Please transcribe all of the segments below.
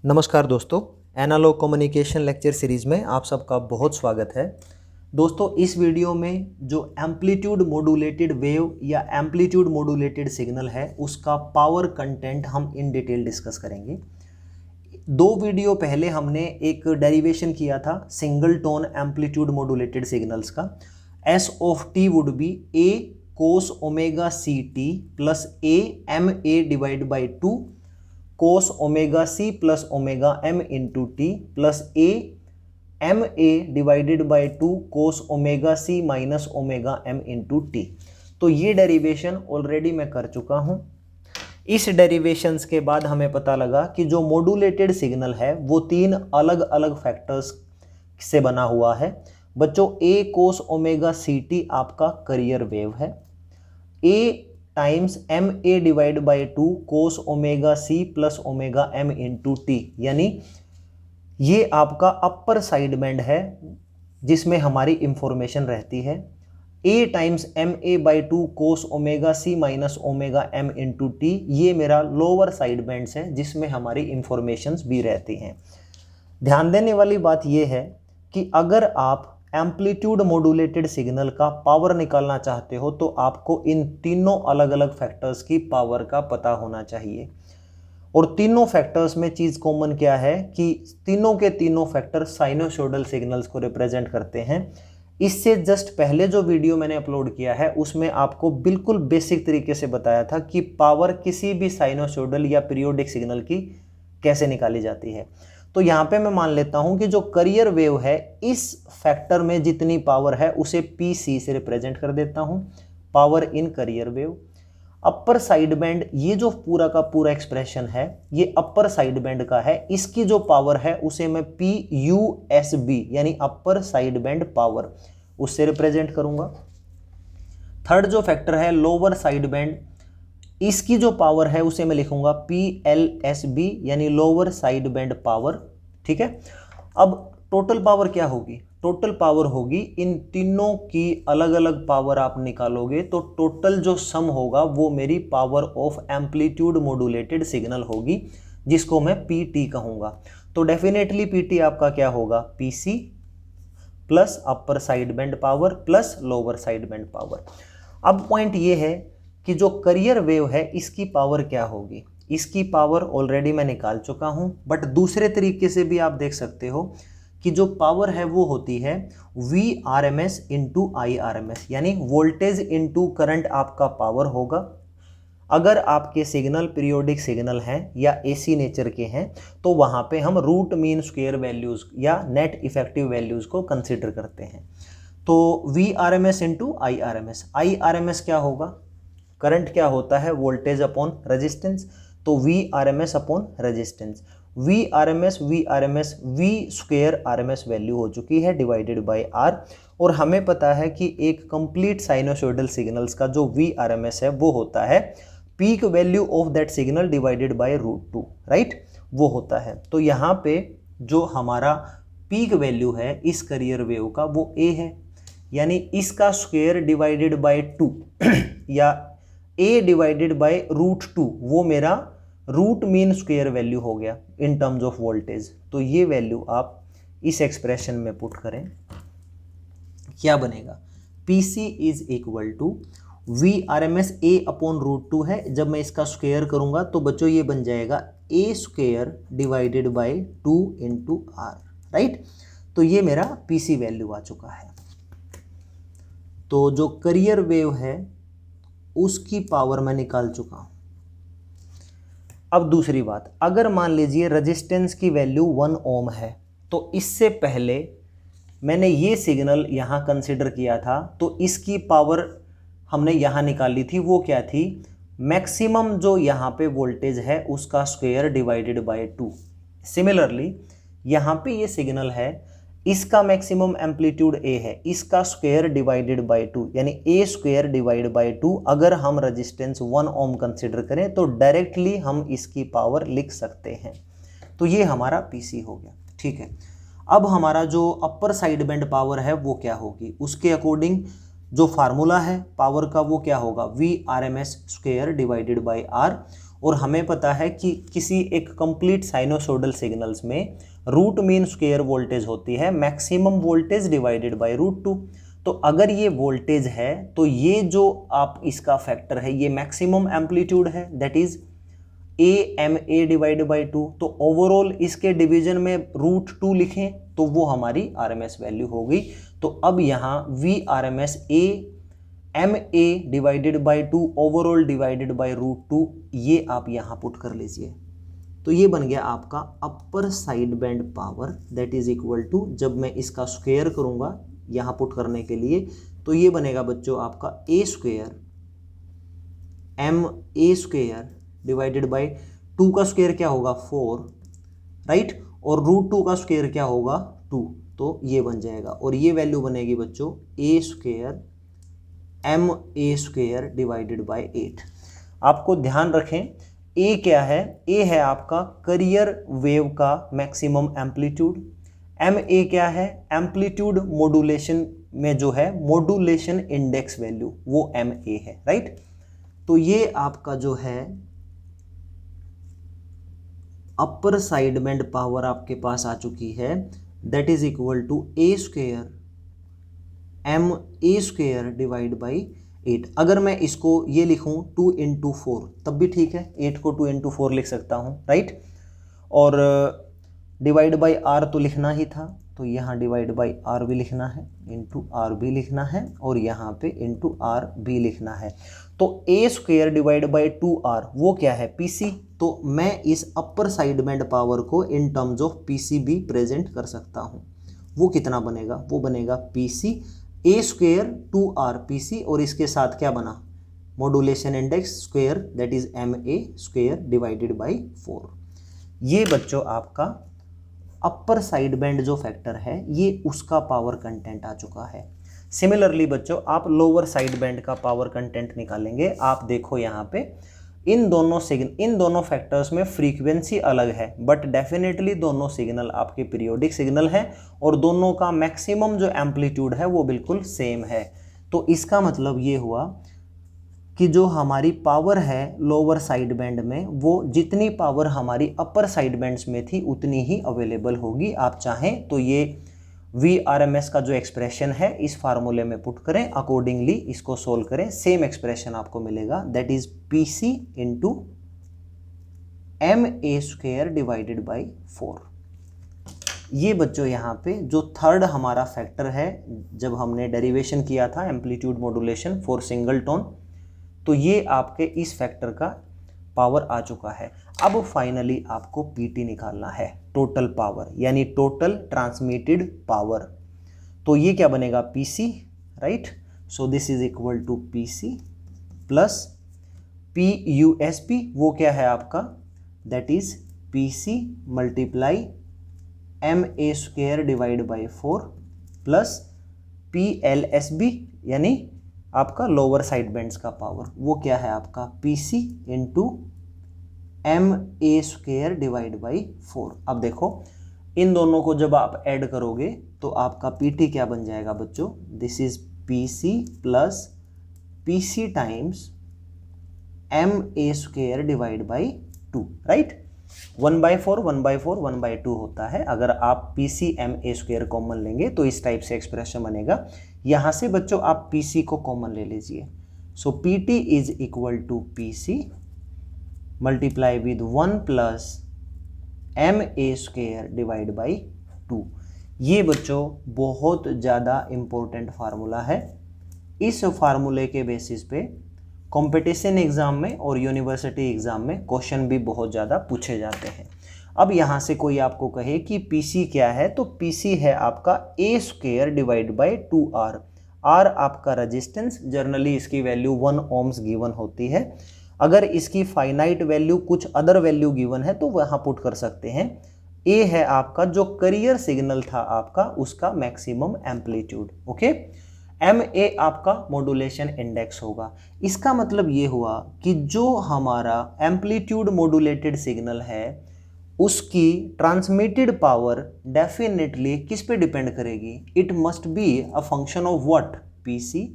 नमस्कार दोस्तों, analogue communication lecture series में आप सबका बहुत स्वागत है। दोस्तों, इस वीडियो में जो एम्पलीट्यूड मॉड्यूलेटेड वेव या एम्पलीट्यूड मॉड्यूलेटेड सिग्नल है उसका पावर कंटेंट हम इन डिटेल डिस्कस करेंगे। दो वीडियो पहले हमने एक डेरिवेशन किया था single tone amplitude modulated signals का। S of T would be A cos omega C T plus A M A divide by 2 cos omega C plus omega M into T plus A M A divided by 2 cos omega C minus omega M into T. तो ये derivation already मैं कर चुका हूँ। इस derivations के बाद हमें पता लगा कि जो मॉड्यूलेटेड सिग्नल है वो तीन अलग अलग फैक्टर्स से बना हुआ है। बच्चों, A cos omega C T आपका करियर वेव है, A times M A divide by 2 cos omega C plus omega M into T, यानी ये आपका अपर साइड बैंड है जिसमें हमारी इंफॉर्मेशन रहती है। A times M A by 2 cos omega C minus omega M into T, ये मेरा लोअर साइड बैंड्स है जिसमें हमारी इंफॉर्मेशंस भी रहती हैं। ध्यान देने वाली बात यह है कि अगर आप एम्पलीट्यूड मॉड्यूलेटेड सिग्नल का पावर निकालना चाहते हो तो आपको इन तीनों अलग अलग फैक्टर्स की पावर का पता होना चाहिए। और तीनों फैक्टर्स में चीज़ कॉमन क्या है कि तीनों के तीनों फैक्टर साइनोसॉइडल सिग्नल्स को रिप्रेजेंट करते हैं। इससे जस्ट पहले जो वीडियो मैंने अपलोड किया है उसमें आपको बिल्कुल बेसिक तरीके से बताया था कि पावर किसी भी साइनोसॉइडल या पीरियोडिक सिग्नल की कैसे निकाली जाती है। तो यहाँ पे मैं मान लेता हूँ कि जो करियर वेव है इस फैक्टर में जितनी पावर है उसे पीसी से रिप्रेजेंट कर देता हूँ, power in career wave. Upper side band, ये जो पूरा का पूरा एक्सप्रेशन है ये अपर साइड बैंड का है, इसकी जो पावर है उसे मैं पी यू एस बी यानी अपर साइड बैंड पावर उससे रिप्रेजेंट करूंगा। थर्ड जो फैक्टर है लोअर साइड बैंड, इसकी जो पावर है उसे मैं लिखूंगा पी एल एस बी यानी लोअर साइड बैंड पावर। ठीक है, अब टोटल पावर क्या होगी? टोटल पावर होगी, इन तीनों की अलग अलग पावर आप निकालोगे तो टोटल जो सम होगा वो मेरी power of amplitude modulated signal होगी जिसको मैं पी टी कहूंगा। तो डेफिनेटली पी टी आपका क्या होगा? P C plus upper side band power plus lower side band power. अब पॉइंट ये है कि जो करियर वेव है इसकी पावर क्या होगी? इसकी पावर ऑलरेडी मैं निकाल चुका हूं, बट दूसरे तरीके से भी आप देख सकते हो कि जो पावर है वो होती है V R M S into I R M S, यानी वोल्टेज इंटू करंट आपका पावर होगा। अगर आपके सिग्नल पीरियोडिक सिग्नल हैं या एसी नेचर के हैं तो वहां पे हम रूट मीन स्क्वायर वैल्यूज या नेट इफेक्टिव वैल्यूज को कंसिडर करते हैं। तो V R M S into I R M S, I R M S क्या होगा? करंट क्या होता है? वोल्टेज अपॉन रेजिस्टेंस, तो V R M S upon resistance. V R M S V square R M S value हो चुकी है divided by are. और हमें पता है कि एक कंप्लीट साइनोसॉइडल सिग्नल्स का जो वी आर एम एस है वो होता है peak value of that signal divided by root 2, right? वो होता है। तो यहाँ पे जो हमारा पीक वैल्यू है इस करियर वेव का वो ए है, यानी इसका स्क्वायर डिवाइडेड बाय 2 या a डिवाइडेड बाय रूट 2 वो मेरा रूट मीन स्क्वायर वैल्यू हो गया इन टर्म्स ऑफ वोल्टेज। तो ये वैल्यू आप इस एक्सप्रेशन में पुट करें, क्या बनेगा? PC is equal to V R M S A upon root 2 है, जब मैं इसका स्क्वायर करूंगा तो बच्चों ये बन जाएगा a square divided by 2 into R, right? तो ये मेरा PC वैल्यू आ चुका है। तो जो करियर वेव है उसकी पावर मैं निकाल चुका हूं। अब दूसरी बात, अगर मान लीजिए रेजिस्टेंस की वैल्यू 1 ओम है तो इससे पहले मैंने ये सिग्नल यहां कंसिडर किया था तो इसकी पावर हमने यहां निकाली थी, वो क्या थी? मैक्सिमम जो यहां पे वोल्टेज है उसका स्क्वायर डिवाइडेड बाय 2। सिमिलरली यहां पे ये सिग्नल है, इसका मैक्सिमम एम्पलीट्यूड ए है, इसका स्क्वायर डिवाइडेड बाय 2 यानी ए स्क्वायर डिवाइड बाय 2। अगर हम रेजिस्टेंस 1 ओम कंसिडर करें तो डायरेक्टली हम इसकी पावर लिख सकते हैं। तो ये हमारा पीसी हो गया, ठीक है। अब हमारा जो अपर साइड बैंड पावर है वो क्या होगी? उसके अकॉर्डिंग जो फार्मूला है पावर का वो क्या होगा? V R M S square divided by R. और हमें पता है कि किसी एक कंप्लीट साइनोसोडल सिग्नल्स में रूट मीन स्क्वायर वोल्टेज होती है मैक्सिमम वोल्टेज डिवाइडेड बाय √2। तो अगर ये वोल्टेज है तो ये जो आप इसका फैक्टर है ये मैक्सिमम एम्पलीट्यूड है, that is AMA divide by 2। तो ओवरऑल इसके डिवीजन में √2 लिखें तो वो हमारी RMS वैल्यू हो गई। तो अब यहाँ VRMS AMA divided by 2 overall divided by √2 ये आप यहाँ पुट कर लीजिए। तो ये बन गया आपका upper side band power, that is equal to, जब मैं इसका स्क्वायर करूँगा यहाँ पुट करने के लिए तो ये बनेगा बच्चों आपका A² MA² डिवाइडेड बाई 2 का स्क्वायर क्या होगा 4, राइट, और √2 का स्क्वायर क्या होगा 2, तो ये बन जाएगा और ये वैल्यू बनेगी बच्चों A² MA² डिवाइडेड बाई 8। आपको ध्यान रखें A क्या है, A है आपका करियर वेव का मैक्सिमम एम्पलीट्यूड, MA क्या है एम्पलीट्यूड मॉड्यूलेशन में जो है मॉड्यूलेशन इंडेक्स वैल्यू वो MA है, राइट। तो ये आपका जो है अपर साइड बैंड पावर आपके पास आ चुकी है, that is equal to A² MA² divide by 8। अगर मैं इसको ये लिखूं 2 × 4 तब भी ठीक है, 8 को 2 × 4 लिख सकता हूं, राइट। और डिवाइड बाई R तो लिखना ही था, तो यहाँ डिवाइड बाई R भी लिखना है, इंटू R भी लिखना है और यहाँ पे इंटू R भी लिखना है। तो A² डिवाइड बाई 2R वो क्या है PC। तो मैं इस अपर साइड बैंड पावर को इन टर्म्स ऑफ PC भी प्रेजेंट कर सकता हूँ। वो कितना बनेगा, वो बनेगा PC A² 2R PC और इसके साथ क्या बना modulation index square, that is MA² divided by 4। ये बच्चों आपका अपर साइड बैंड जो फैक्टर है ये उसका पावर कंटेंट आ चुका है। सिमिलरली बच्चों आप लोअर साइड बैंड का पावर कंटेंट निकालेंगे। आप देखो यहाँ पे इन दोनों फैक्टर्स में फ्रीक्वेंसी अलग है बट डेफिनेटली दोनों सिग्नल आपके पीरियोडिक सिग्नल हैं और दोनों का मैक्सिमम जो एम्पलीट्यूड है वो बिल्कुल सेम है। तो इसका मतलब ये हुआ कि जो हमारी पावर है लोअर साइड बैंड में वो जितनी पावर हमारी अपर साइड बैंड्स में थी उतनी ही अवेलेबल होगी। आप चाहें तो ये VRMS का जो एक्सप्रेशन है इस फार्मूले में पुट करें, अकॉर्डिंगली इसको सोल्व करें, सेम एक्सप्रेशन आपको मिलेगा, that is PC into MA² divided by 4। ये बच्चों यहाँ पे जो थर्ड हमारा फैक्टर है जब हमने डेरिवेशन किया था amplitude modulation for single tone, तो ये आपके इस फैक्टर का पावर आ चुका है। अब फाइनली आपको PT निकालना है, टोटल पावर यानी टोटल ट्रांसमिटेड पावर। तो ये क्या बनेगा PC, right. So this is equal to PC plus PUSP वो क्या है आपका, that is PC multiply MA² divide by 4 plus PLSB यानी आपका लोअर साइड बैंड्स का पावर, वो क्या है आपका PC into MA² divide by 4। अब देखो इन दोनों को जब आप ऐड करोगे तो आपका PT क्या बन जाएगा बच्चों, this is PC plus PC times MA² divide by 2, right. 1/4 1/4 1/2 होता है। अगर आप PC MA² कॉमन लेंगे तो इस टाइप से एक्सप्रेशन बनेगा। यहाँ से बच्चों आप PC को कॉमन ले लीजिए। So PT is equal to PC multiply with 1 plus MA² divide by 2। ये बच्चों बहुत ज़्यादा इम्पोर्टेंट फार्मूला है। इस फार्मूले के बेसिस पे कंपटीशन एग्जाम में और यूनिवर्सिटी एग्जाम में क्वेश्चन भी बहुत ज़्यादा पूछे जाते हैं। अब यहाँ से कोई आपको कहे कि PC क्या है, तो PC है आपका A² divide by 2R। R आपका रेजिस्टेंस, जनरली इसकी वैल्यू 1 ohms गिवन होती है। अगर इसकी फाइनाइट वैल्यू कुछ अदर वैल्यू गिवन है तो वहाँ पुट कर सकते हैं। A है आपका जो करियर सिग्नल था आपका उसका मैक्सिमम एम्पलीट्यूड, ओके। MA आपका मॉड्यूलेशन इंडेक्स होगा। इसका मतलब ये हुआ कि जो हमारा एम्पलीट्यूड मॉड्यूलेटेड सिग्नल है उसकी ट्रांसमिटेड पावर डेफिनेटली किस पे डिपेंड करेगी, it must be a function of what, PC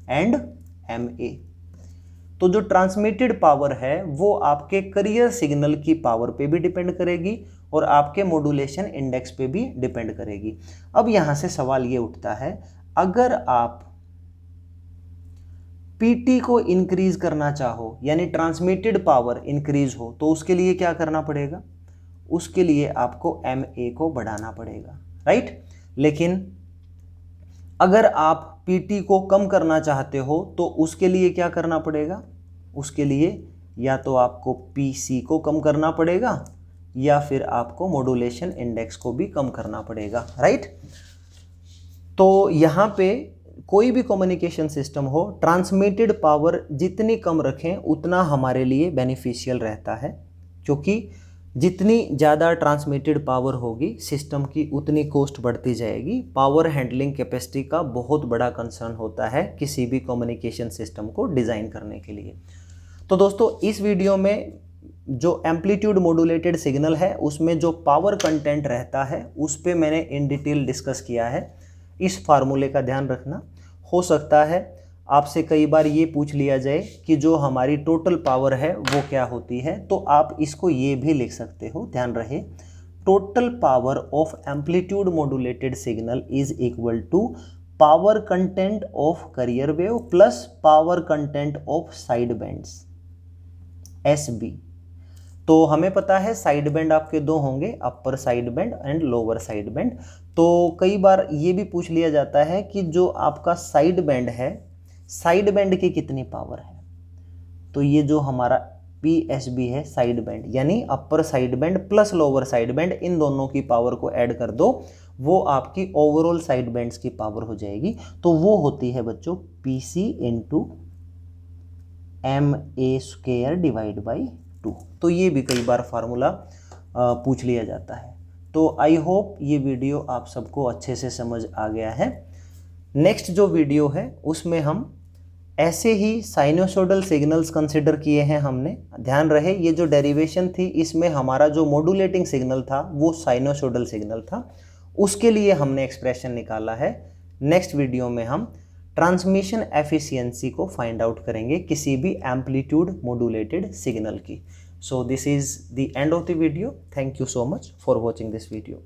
and MA। तो जो ट्रांसमिटेड पावर है वो आपके कैरियर सिग्नल की पावर पे भी डिपेंड करेगी और आपके मॉड्यूलेशन इंडेक्स पे भी डिपेंड करेगी। अब यहाँ से सवाल ये उठता है, अगर आप पीटी को इंक्रीज करना चाहो यानी ट्रांसमिटेड पावर इंक्रीज हो तो उसके लिए क्या करना पड़ेगा? उसके लिए आपको एमए को बढ़ाना पड़ेगा, राइट। लेकिन अगर आप पीटी को कम करना चाहते हो तो उसके लिए क्या करना पड़ेगा? उसके लिए या तो आपको पीसी को कम करना पड़ेगा या फिर आपको मॉड्यूलेशन इंडेक्स को भी कम करना पड़ेगा, राइट। तो यहाँ पे कोई भी कम्युनिकेशन सिस्टम हो, ट्रांसमिटेड पावर जितनी कम रखें उतना हमारे लिए बेनिफिशियल रहता है, क्योंकि जितनी ज़्यादा ट्रांसमिटेड पावर होगी सिस्टम की उतनी कॉस्ट बढ़ती जाएगी। पावर हैंडलिंग कैपेसिटी का बहुत बड़ा कंसर्न होता है किसी भी कम्युनिकेशन सिस्टम को डिज़ाइन करने के लिए। तो दोस्तों इस वीडियो में जो एम्पलीट्यूड मॉड्यूलेटेड सिग्नल है उसमें जो पावर कंटेंट रहता है उस पे मैंने इन डिटेल डिस्कस किया है। इस फार्मूले का ध्यान रखना। हो सकता है आपसे कई बार ये पूछ लिया जाए कि जो हमारी टोटल पावर है वो क्या होती है, तो आप इसको ये भी लिख सकते हो, ध्यान रहे, total power of amplitude modulated signal is equal to power content of carrier wave plus power content of side bands, SB. तो हमें पता है साइड बैंड आपके दो होंगे, upper side band and lower side band. तो कई बार ये भी पूछ लिया जाता है कि जो आपका साइड बैंड है, साइड बैंड की कितनी पावर है? तो ये जो हमारा PSB है साइड बैंड, यानी upper side band plus lower side band, इन दोनों की पावर को ऐड कर दो, वो आपकी ओवरऑल साइड बैंड्स की पावर हो जाएगी। तो वो होती है बच्चों PC into MA² divide by 2। तो ये भी कई बार फार्मूला पूछ लिया जाता है। तो आई होप ये वीडियो आप सबको अच्छे से समझ आ गया है। नेक्स्ट जो वीडियो है उसमें हम ऐसे ही साइनोसोडल सिग्नल्स कंसिडर किए हैं हमने। ध्यान रहे ये जो डेरिवेशन थी इसमें हमारा जो मॉड्यूलेटिंग सिग्नल था वो साइनोसोडल सिग्नल था, उसके लिए हमने एक्सप्रेशन निकाला है। नेक्स्ट वीडियो में हम ट्रांसमिशन एफिशिएंसी को फाइंड आउट करेंगे किसी भी एम्पलीट्यूड मॉड्यूलेटेड सिग्नल की। सो this is the end of the video. Thank you so much for watching this video.